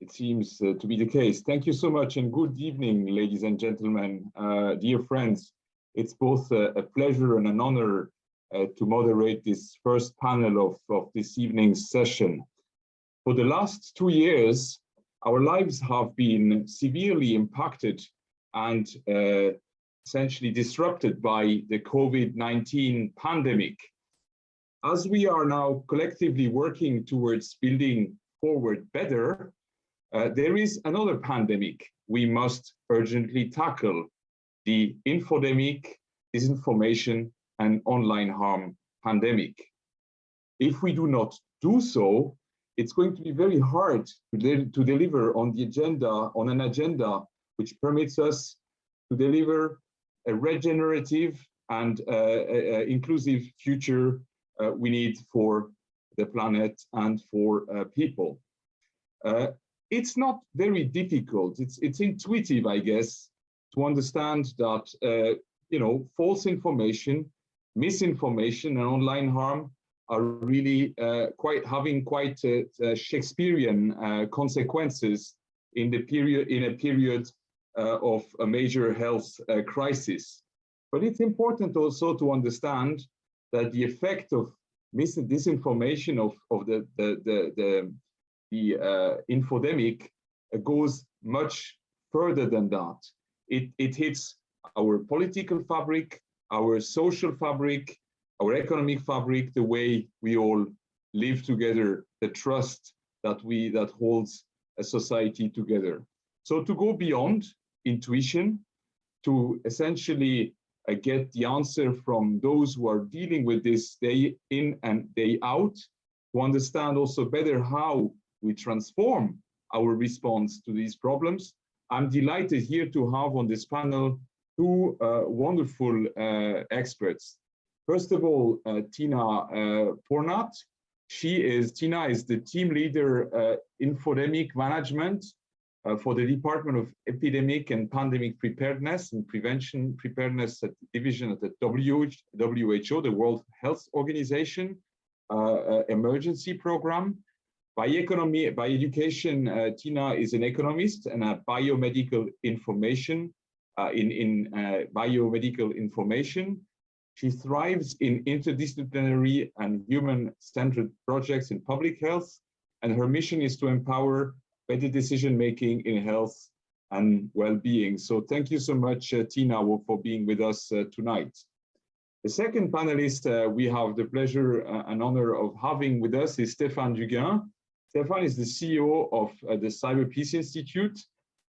It seems to be the case. Thank you so much and good evening, ladies and gentlemen, dear friends. It's both a pleasure and an honor to moderate this first panel of this evening's session. For the last 2 years, our lives have been severely impacted and essentially disrupted by the COVID-19 pandemic. As we are now collectively working towards building forward better, there is another pandemic we must urgently tackle, the infodemic, disinformation, and online harm pandemic. If we do not do so, it's going to be very hard to deliver on an agenda which permits us to deliver a regenerative and inclusive future we need for the planet and for people. It's not very difficult. It's intuitive, I guess, to understand that false information, misinformation, and online harm are really having quite Shakespearean consequences in a period of a major health crisis. But it's important also to understand that the effect of disinformation of the infodemic goes much further than that. It hits our political fabric, our social fabric, our economic fabric, the way we all live together, the trust that holds a society together. So to go beyond intuition, to essentially get the answer from those who are dealing with this day in and day out, to understand also better how we transform our response to these problems. I'm delighted here to have on this panel two wonderful experts. First of all, Tina Pornat. Tina is the team leader infodemic management for the Department of Epidemic and Pandemic Preparedness and Preparedness Division at the WHO, the World Health Organization, emergency program. By education, Tina is an economist and a biomedical information biomedical information. She thrives in interdisciplinary and human-centered projects in public health, and her mission is to empower better decision-making in health and well-being. So thank you so much, Tina, for being with us tonight. The second panelist we have the pleasure and honor of having with us is Stéphane Duguin. Stéphane is the CEO of the Cyber Peace Institute.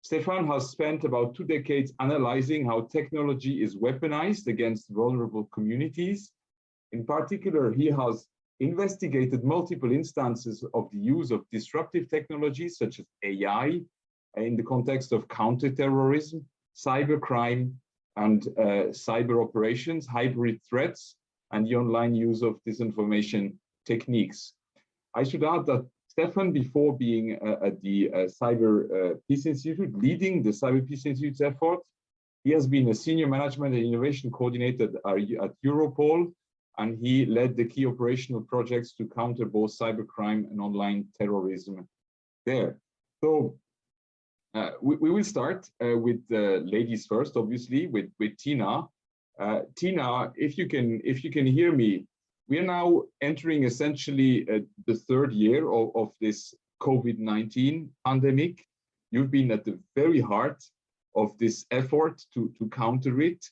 Stéphane has spent about 2 decades analyzing how technology is weaponized against vulnerable communities. In particular, he has investigated multiple instances of the use of disruptive technologies such as AI in the context of counterterrorism, cybercrime, and cyber operations, hybrid threats, and the online use of disinformation techniques. I should add that Stéphane, before being at the Cyber Peace Institute, leading the Cyber Peace Institute's effort, he has been a senior management and innovation coordinator at Europol, and he led the key operational projects to counter both cybercrime and online terrorism there. So we will start with the ladies first, obviously, with Tina. Tina, if you can hear me, we are now entering essentially the 3rd year of this COVID-19 pandemic. You've been at the very heart of this effort to counter it.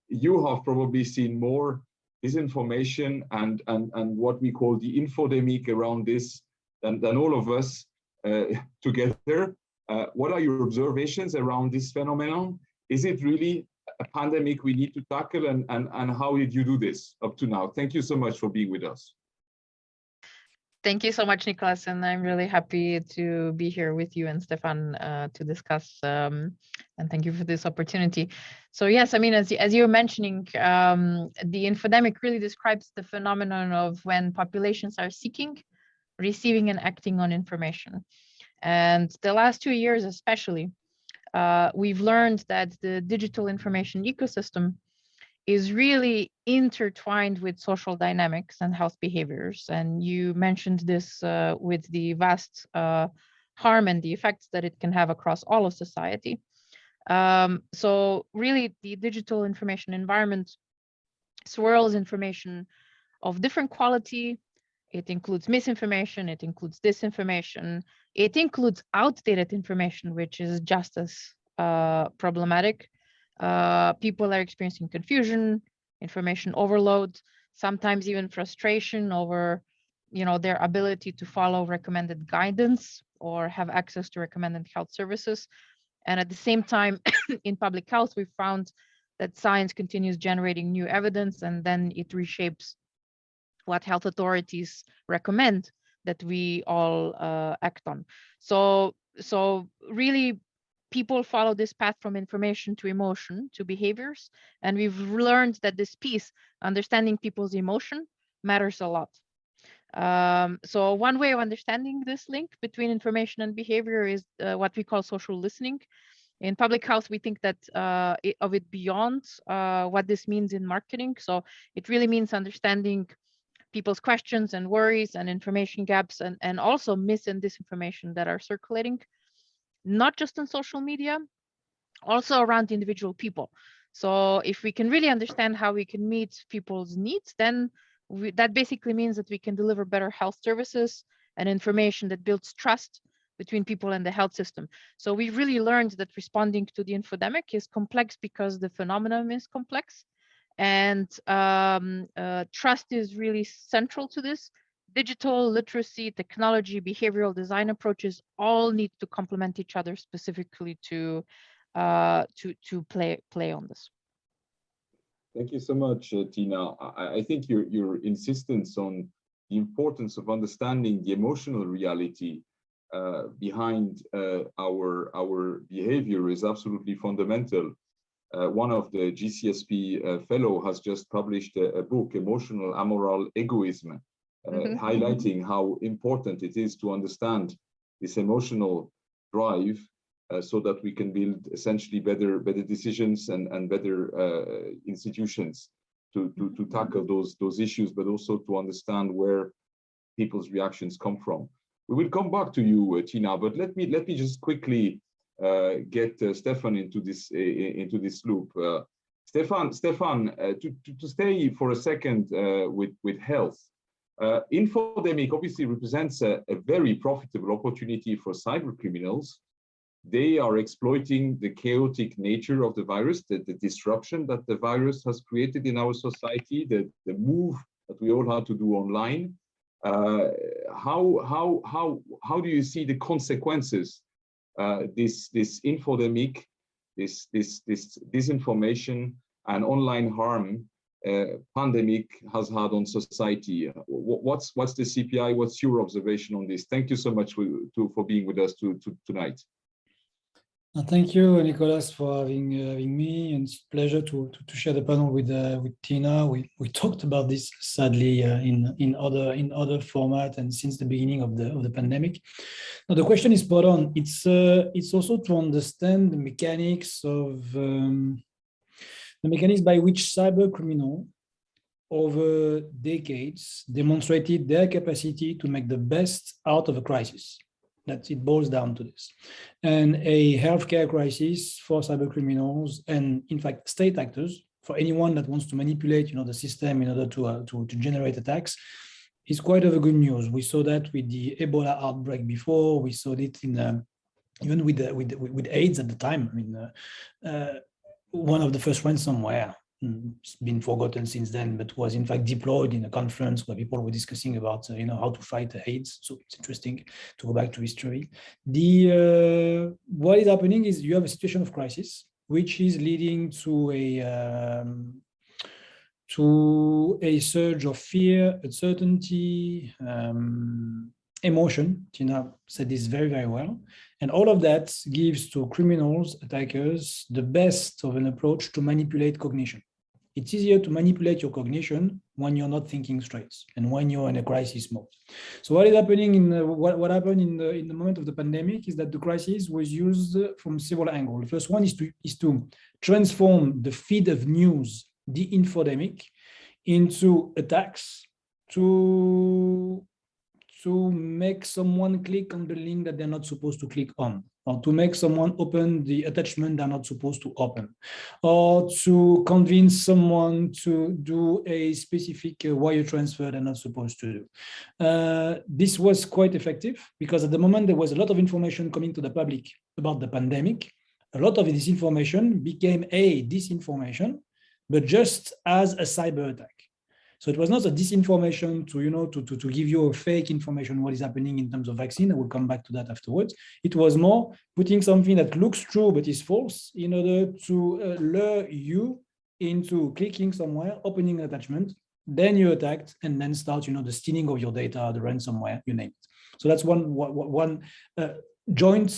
You have probably seen more disinformation and what we call the infodemic around this than all of us together. What are your observations around this phenomenon? Is it really a pandemic we need to tackle, and how did you do this up to now? Thank you so much for being with us. Thank you so much, Nicolas, and I'm really happy to be here with you and Stéphane to discuss, and thank you for this opportunity. So yes, I mean, as you were mentioning, the infodemic really describes the phenomenon of when populations are seeking, receiving, and acting on information. And the last 2 years especially, we've learned that the digital information ecosystem is really intertwined with social dynamics and health behaviors. And you mentioned this with the vast harm and the effects that it can have across all of society. So really, the digital information environment swirls information of different quality. It includes misinformation, it includes disinformation, it includes outdated information, which is just as problematic. People are experiencing confusion, information overload, sometimes even frustration over, their ability to follow recommended guidance or have access to recommended health services. And at the same time, in public health, we found that science continues generating new evidence, and then it reshapes what health authorities recommend that we all act on. So really, people follow this path from information to emotion to behaviors, and we've learned that this piece, understanding people's emotion, matters a lot. So one way of understanding this link between information and behavior is what we call social listening. In public health, we think that of it beyond what this means in marketing. So it really means understanding people's questions and worries and information gaps, and also mis and disinformation that are circulating, not just on social media, also around individual people. So if we can really understand how we can meet people's needs, then that basically means that we can deliver better health services and information that builds trust between people and the health system. So we really learned that responding to the infodemic is complex because the phenomenon is complex. And trust is really central to this. Digital literacy, technology, behavioral design approaches all need to complement each other specifically to play on this. Thank you so much, Tina. I think your insistence on the importance of understanding the emotional reality behind our behavior is absolutely fundamental. One of the GCSP fellow has just published a book, Emotional Amoral Egoism, highlighting how important it is to understand this emotional drive so that we can build essentially better decisions and better institutions to tackle those issues, but also to understand where people's reactions come from. We will come back to you, Tina, but let me just quickly get Stefan into this loop. Stefan, to stay for a second with health, infodemic obviously represents a very profitable opportunity for cyber criminals. They are exploiting the chaotic nature of the virus, the disruption that the virus has created in our society, the move that we all had to do online. How do you see the consequences this infodemic, this disinformation and online harm pandemic has had on society? What's the CPI? What's your observation on this? Thank you so much for being with us tonight. Thank you, Nicolas, for having me, and it's a pleasure to share the panel with Tina. We talked about this sadly in other format and since the beginning of the pandemic. Now the question is spot on. It's also to understand the mechanics of the mechanics by which cyber criminal over decades demonstrated their capacity to make the best out of a crisis. That it boils down to this. And a healthcare crisis for cyber criminals, and in fact state actors, for anyone that wants to manipulate the system in order to generate attacks, is quite of a good news. We saw that with the Ebola outbreak before. We saw it in even with AIDS at the time. I mean, one of the first ransomware, it's been forgotten since then, but was in fact deployed in a conference where people were discussing about how to fight AIDS. So it's interesting to go back to history. What is happening is you have a situation of crisis, which is leading to a surge of fear, uncertainty, emotion. Tina said this very, very well. And all of that gives to criminals, attackers, the best of an approach to manipulate cognition. It's easier to manipulate your cognition when you're not thinking straight and when you're in a crisis mode. So what is happening what happened in the moment of the pandemic is that the crisis was used from several angles. The first one is to transform the feed of news, the infodemic, into attacks to to make someone click on the link that they're not supposed to click on, or to make someone open the attachment they're not supposed to open, or to convince someone to do a specific wire transfer they're not supposed to do. This was quite effective because at the moment there was a lot of information coming to the public about the pandemic. A lot of this information became disinformation, but just as a cyber attack. So it was not a disinformation to give you a fake information what is happening in terms of vaccine. I will come back to that afterwards. It was more putting something that looks true but is false in order to lure you into clicking somewhere, opening an attachment, then you attacked, and then start the stealing of your data, the ransomware, you name it. So that's one joint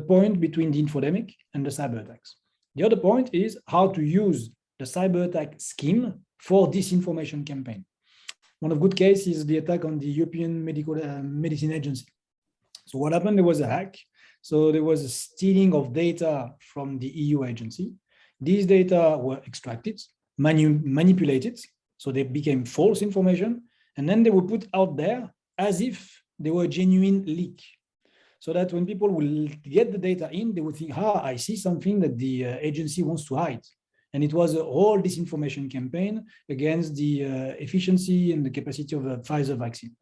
point between the infodemic and the cyber attacks. The other point is how to use the cyber attack scheme for disinformation campaign. One of good case is the attack on the European Medicine Agency. So what happened, there was a hack. So there was a stealing of data from the EU agency. These data were extracted, manipulated, so they became false information, and then they were put out there as if they were a genuine leak. So that when people will get the data in, they would think, I see something that the agency wants to hide. And it was a whole disinformation campaign against the efficiency and the capacity of the Pfizer vaccine.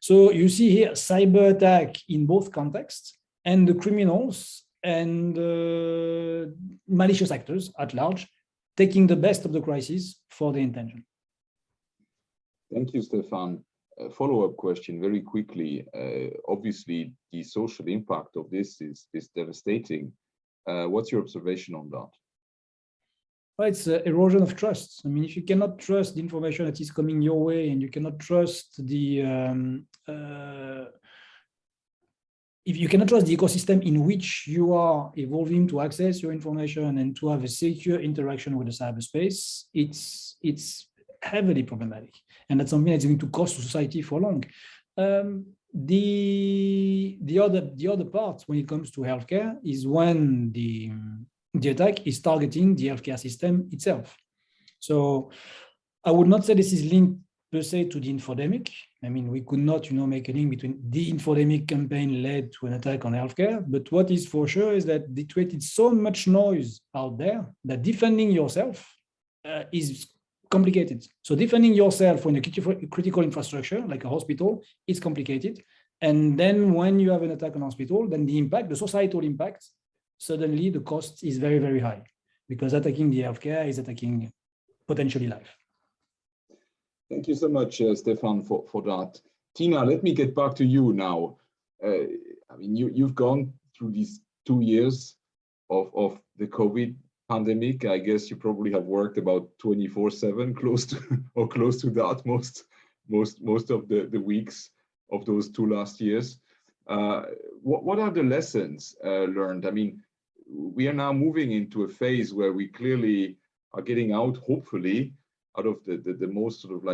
So you see here cyber attack in both contexts, and the criminals and malicious actors at large taking the best of the crisis for the intention. Thank you, Stefan. A follow-up question very quickly. Obviously, the social impact of this is devastating. What's your observation on that? Well, it's erosion of trust. I mean, if you cannot trust the information that is coming your way, and you cannot trust the if you cannot trust the ecosystem in which you are evolving to access your information and to have a secure interaction with the cyberspace, it's heavily problematic, and that's something that's going to cost society for long. The other part when it comes to healthcare is when the attack is targeting the healthcare system itself. So I would not say this is linked per se to the infodemic. I mean, we could not, make a link between the infodemic campaign led to an attack on healthcare. But what is for sure is that they created so much noise out there that defending yourself is complicated. So defending yourself when a critical infrastructure like a hospital is complicated. And then when you have an attack on a hospital, then the societal impact, suddenly the cost is very, very high, because attacking the healthcare is attacking potentially life. Thank you so much, Stefan, for that. Tina, let me get back to you now. I mean, you've gone through these 2 years of the COVID pandemic. I guess you probably have worked about 24/7, close to that most of the weeks of those 2 last years. What are the lessons learned? I mean, we are now moving into a phase where we clearly are getting out, hopefully, out of the most sort of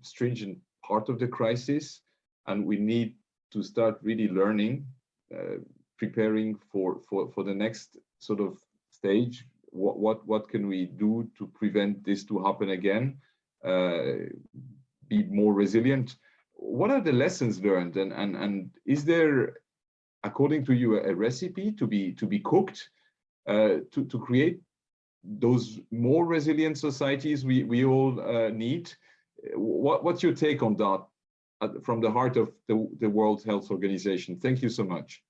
stringent part of the crisis, and we need to start really learning, preparing for the next sort of stage. What can we do to prevent this to happen again? Be more resilient. What are the lessons learned, and is there, according to you, a recipe to be cooked to create those more resilient societies we all need? What's your take on that from the heart of the World Health Organization? Thank you so much.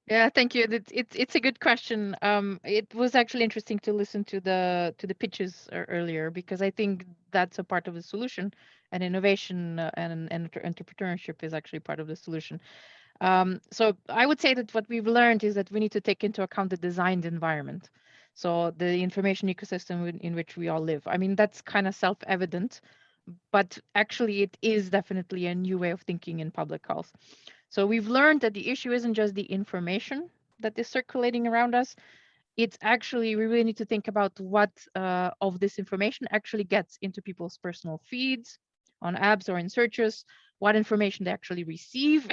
Yeah, thank you. It's a good question. It was actually interesting to listen to the pitches earlier, because I think that's a part of the solution, and innovation and entrepreneurship is actually part of the solution. So I would say that what we've learned is that we need to take into account the designed environment. So the information ecosystem in which we all live. I mean, that's kind of self-evident, but actually it is definitely a new way of thinking in public health. So we've learned that the issue isn't just the information that is circulating around us. It's actually, we really need to think about what of this information actually gets into people's personal feeds, on apps or in searches, what information they actually receive,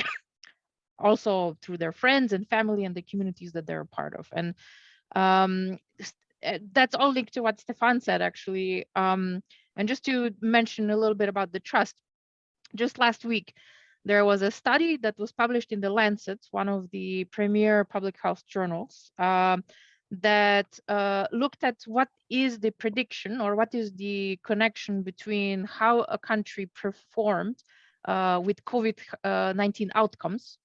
also through their friends and family and the communities that they're a part of. And that's all linked to what Stefan said, actually. And just to mention a little bit about the trust. Just last week, there was a study that was published in The Lancet, one of the premier public health journals, that looked at what is the prediction or what is the connection between how a country performed with COVID-19 outcomes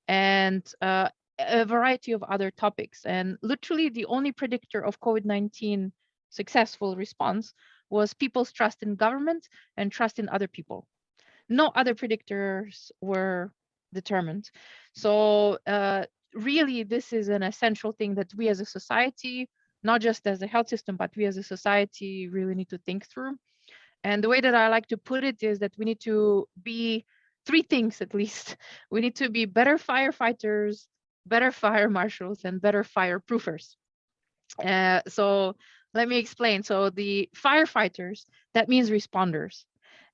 and a variety of other topics. And literally the only predictor of COVID-19 successful response was people's trust in government and trust in other people. No other predictors were determined. So really, this is an essential thing that we as a society, not just as a health system, but we as a society really need to think through. And the way that I like to put it is that we need to be three things at least. We need to be better firefighters, better fire marshals, and better fireproofers. So let me explain. So the firefighters, that means responders.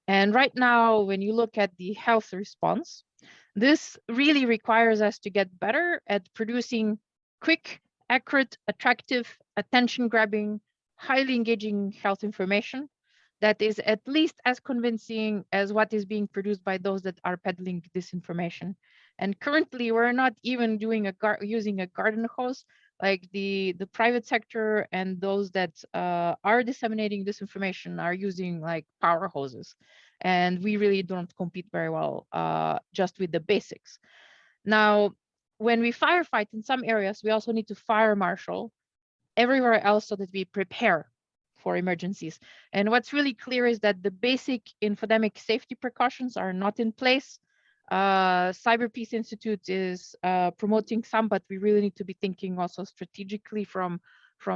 And right now, when you look at the health response, this really requires us to get better at producing quick, accurate, attractive, attention-grabbing, highly engaging health information that is at least as convincing as what is being produced by those that are peddling disinformation. And currently, we're not even doing using a garden hose. Like the private sector and those that are disseminating disinformation are using like power hoses. And we really don't compete very well just with the basics. Now, when we firefight in some areas, we also need to fire marshal everywhere else so that we prepare for emergencies. And what's really clear is that the basic infodemic safety precautions are not in place. Cyber Peace Institute is promoting some, but we really need to be thinking also strategically from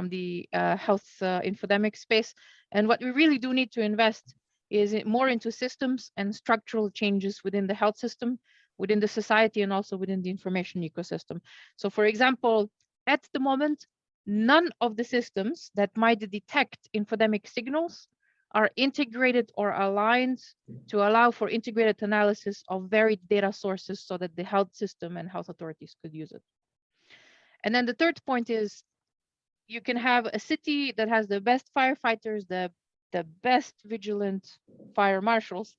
the health infodemic space. And what we really do need to invest is more into systems and structural changes within the health system, within the society, and also within the information ecosystem. So for example, at the moment, none of the systems that might detect infodemic signals are integrated or aligned to allow for integrated analysis of varied data sources so that the health system and health authorities could use it. And then the third point is you can have a city that has the best firefighters, the best vigilant fire marshals,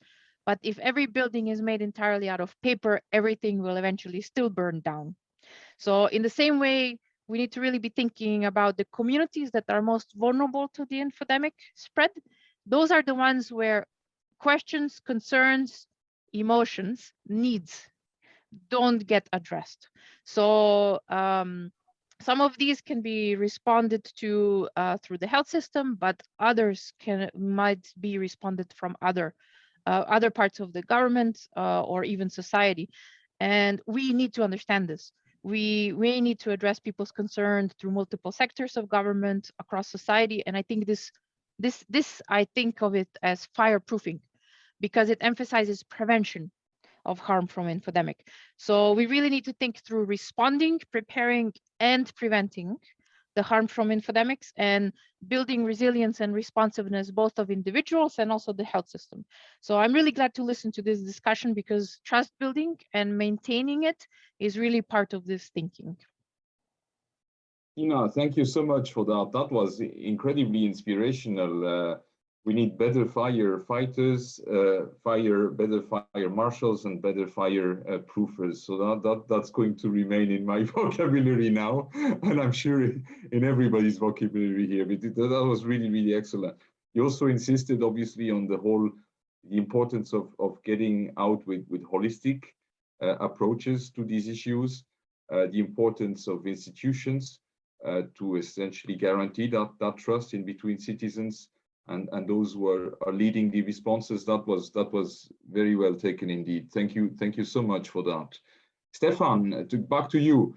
but if every building is made entirely out of paper, everything will eventually still burn down. So in the same way, we need to really be thinking about the communities that are most vulnerable to the infodemic spread. Those are the ones where questions, concerns, emotions, needs don't get addressed. So some of these can be responded to through the health system, but others might be responded from other parts of the government or even society. And we need to understand this. We need to address people's concerns through multiple sectors of government across society. And I think this I think of it as fireproofing, because it emphasizes prevention of harm from infodemic. So we really need to think through responding, preparing, and preventing the harm from infodemics, and building resilience and responsiveness both of individuals and also the health system. So I'm really glad to listen to this discussion, because trust building and maintaining it is really part of this thinking. Ina, thank you so much for that. That was incredibly inspirational. We need better firefighters, better fire marshals, and better fire proofers. So that's going to remain in my vocabulary now, and I'm sure in everybody's vocabulary here. But that was really, really excellent. You also insisted, obviously, on the importance of getting out with holistic approaches to these issues, the importance of institutions to essentially guarantee that trust in between citizens and those who are leading the responses. That was very well taken indeed. Thank you so much for that. Stefan, back to you.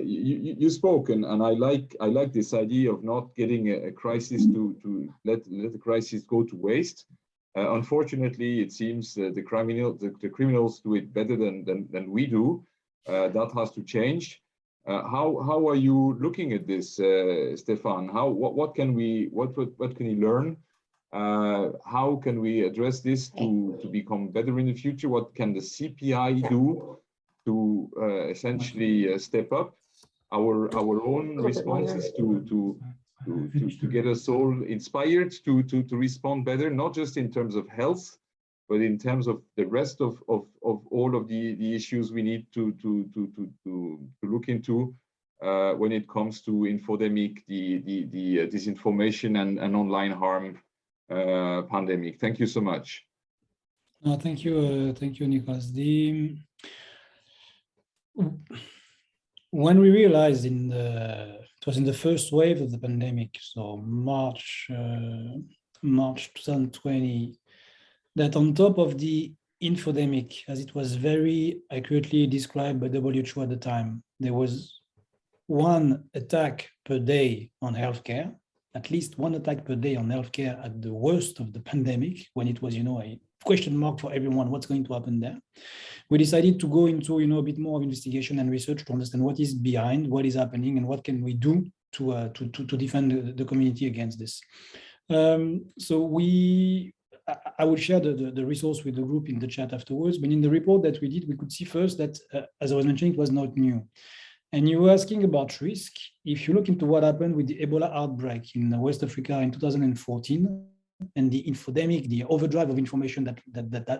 You spoke, and I like this idea of not getting a crisis to let the crisis go to waste. Unfortunately, it seems the criminals do it better than we do. That has to change. How are you looking at this, Stefan? What can we learn? How can we address this to become better in the future? What can the CPI do to essentially step up our own responses to get us all inspired to respond better, not just in terms of health, but in terms of the rest of all of the issues we need to look into when it comes to infodemic, the disinformation and online harm pandemic. Thank you so much. Thank you, Nicolas. When we realized it was in the first wave of the pandemic, so March 2020, that on top of the infodemic, as it was very accurately described by WHO at the time, there was one attack per day on healthcare, at least one attack per day on healthcare at the worst of the pandemic, when it was, a question mark for everyone, what's going to happen there. We decided to go into, a bit more of investigation and research to understand what is behind, what is happening, and what can we do to defend the community against this. So I will share the resource with the group in the chat afterwards, but in the report that we did, we could see first that, as I was mentioning, it was not new. And you were asking about risk. If you look into what happened with the Ebola outbreak in West Africa in 2014, and the infodemic, the overdrive of information that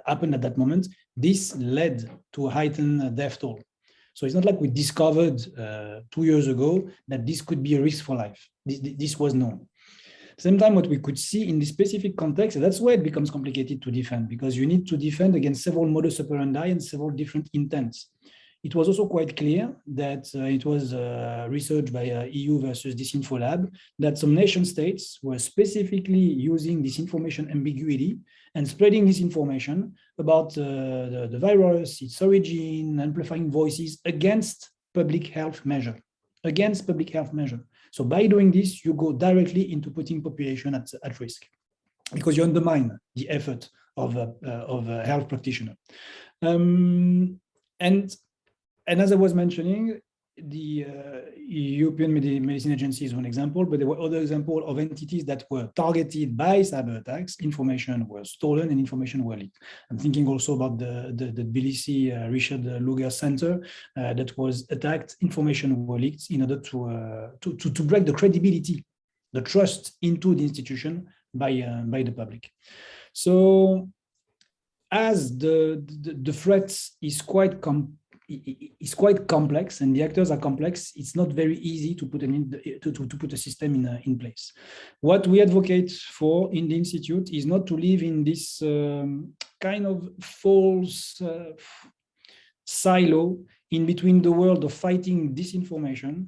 happened at that moment, this led to a heightened death toll. So it's not like we discovered 2 years ago that this could be a risk for life. This was known. Same time, what we could see in this specific context, and that's where it becomes complicated to defend, because you need to defend against several modus operandi and several different intents. It was also quite clear that it was researched by EU versus Disinfo Lab that some nation states were specifically using disinformation ambiguity and spreading disinformation about the virus, its origin, amplifying voices against public health measure. So by doing this, you go directly into putting population at risk, because you undermine the effort of a health practitioner. And as I was mentioning, the European Medicine Agency is one example, but there were other examples of entities that were targeted by cyber attacks. Information was stolen and information were leaked. I'm thinking also about the Tbilisi Richard Lugar Center that was attacked. Information were leaked in order to break the credibility, the trust into the institution by the public. So as the threat is quite complex and the actors are complex, it's not very easy to put a system in place. What we advocate for in the Institute is not to live in this kind of false silo in between the world of fighting disinformation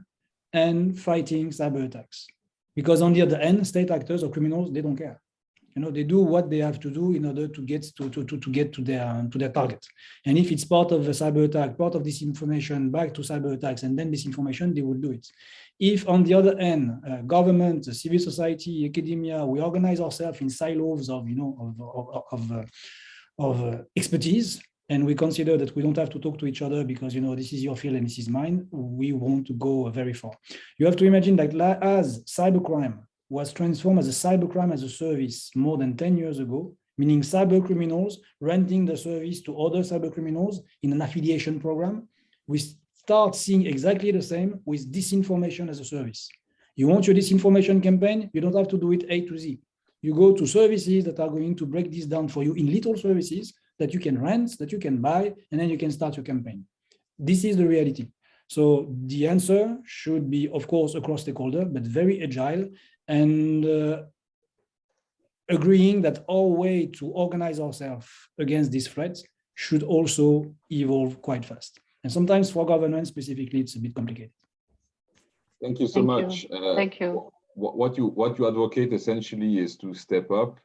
and fighting cyber attacks. Because on the other end, state actors or criminals, they don't care. They do what they have to do in order to get to their target. And if it's part of a cyber attack, part of this information back to cyber attacks, and then disinformation, they will do it. If on the other end, government, civil society, academia, we organize ourselves in silos of expertise, and we consider that we don't have to talk to each other because this is your field and this is mine, we won't go very far. You have to imagine that as cybercrime was transformed as a cybercrime as a service more than 10 years ago, meaning cyber criminals renting the service to other cyber criminals in an affiliation program. We start seeing exactly the same with disinformation as a service. You want your disinformation campaign, you don't have to do it A to Z. You go to services that are going to break this down for you in little services that you can rent, that you can buy, and then you can start your campaign. This is the reality. So the answer should be, of course, across stakeholder, but very agile, and agreeing that our way to organize ourselves against these threats should also evolve quite fast. And sometimes for governance specifically, it's a bit complicated. Thank you so much. Thank you. What you advocate essentially is to step up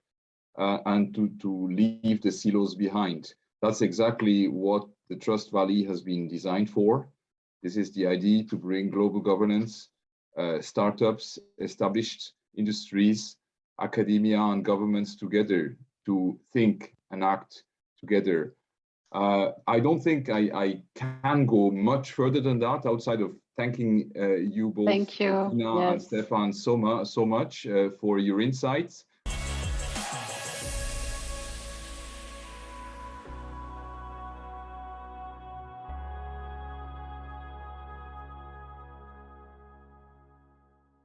and to leave the silos behind. That's exactly what the Trust Valley has been designed for. This is the idea to bring global governance, startups, established industries, academia, and governments together to think and act together. I don't think I can go much further than that outside of thanking you both, Thank you. Tina and Stefan, so much for your insights.